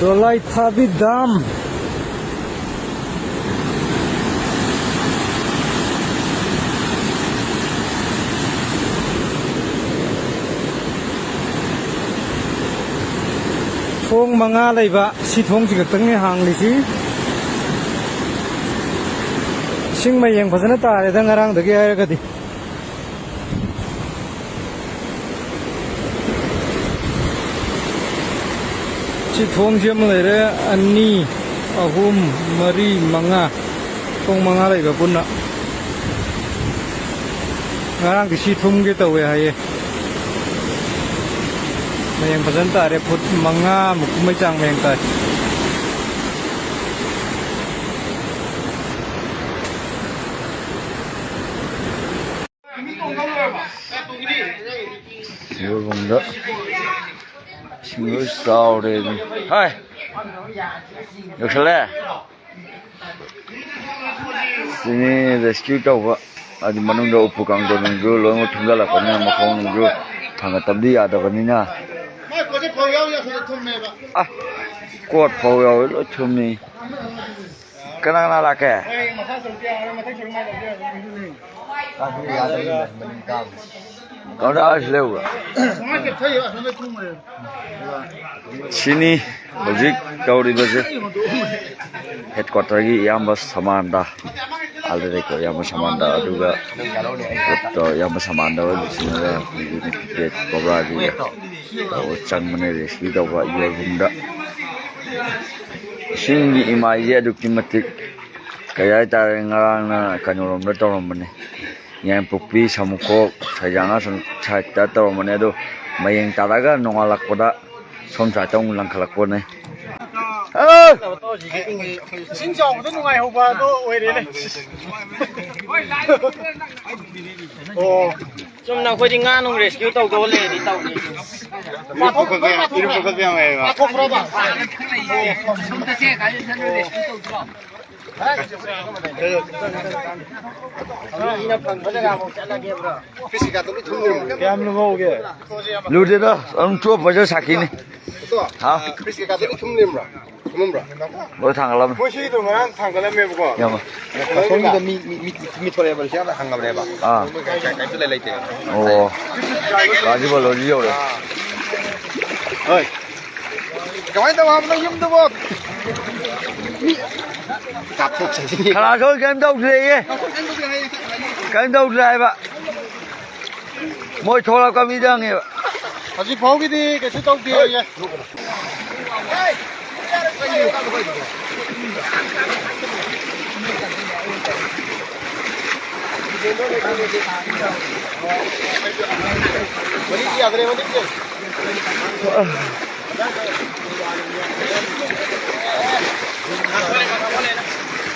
Dolai Thabi Dam. Thong manga laiba si thong chi gatang ni hang li si sing mai yang phasana tare da ngarang da ge ai ga di si thong jam lai re ani ahum mari manga thong manga laiba punna ngarang di si thum ge tawe hai Mayang pesan tare put manga mukumai cang mayang tai. Siapa benda? Siapa tahu deh. Hai, yuk sele. Sini rescue tahu pak. Adi mana udah upukang tu nunggu, lo mau tunggal apa ni? Mau kau nunggu, tangga tadi ada kan ni na. Ah, kuat pawai lo cumi. Kenapa nak laki? Kau dah asli juga. Sini, baju kau di baju. Headquarter lagi yang bos Samanda. Ada deko yang bos Samanda juga. Betul yang bos Samanda di sini lah. Ini tiket kobra juga. Kau cang mana deh? Kita buat jual benda. Sini imajia dokumentik. Kayak cara ngarang na kanyorom betul mana. Yang pupi samuko sayangnya saya tahu mana itu. Mayang taraga nongalak pada som cacong ulang kalak pada. Xin chào tất cả ngày hôm qua tôi về đến này. Ồ, Trong nào khơi đi ngang nông rescue tàu gấu lệ đi tàu đi. mà không có cái iru có cái này mà không có bạn. Chúng ta sẽ cái thân rescue tàu đó. Ini apa? Berapa kamu cakap lagi bro? Fisika tu thum. Kaya mo mo ge. Lu dia dah, orang tua baca sakit ni. Betul. Ha? Fisika tu thum lim bro. Thum bro. Boleh tanggal lama. Mo shi tu man thang kala me bro. Ya mah. Không có mi thôi mà sẽ là hàng ngầm này bà. Ah. Cái thứ này lấy tiền. Oh. Lagi boleh dia dah. Ơi. Cái tao làm nó yếm tao bơ. Cặp phục gì? Kalau kau kan tahu dia. Kan tahu dia pak. Mau thola kami dah ni. 아직 거기디 그 수동 뒤에 예. 뭐지 아들이 뭐지?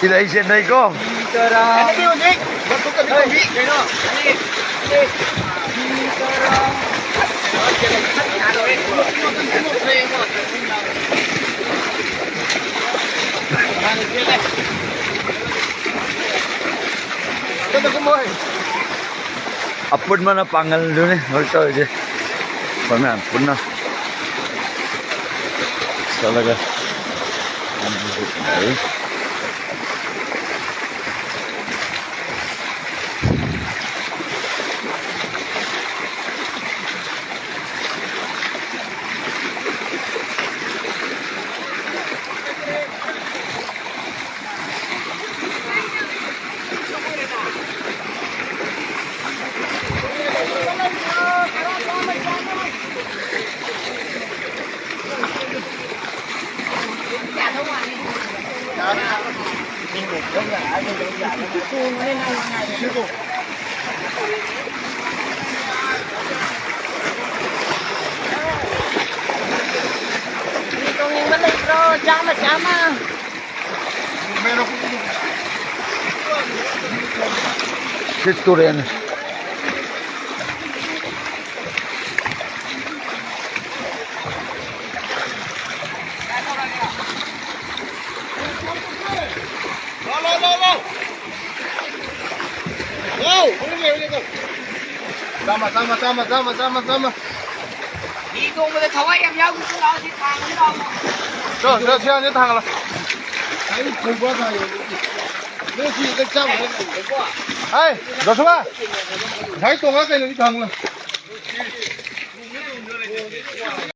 Tidak isen dari kau. Ini unik. Betul kan ini cái nó. Apun mana pangal tu ni, betul je. Pangal pun na. Salah ke? Kung yung malay bro, sama-sama. Situ rin. Sama. 你跟我们的台湾也要不知道去看，知道吗？这现在烫了。哎，空锅上有，那是一个家伙。哎，老师吧，太多了，给你烫了。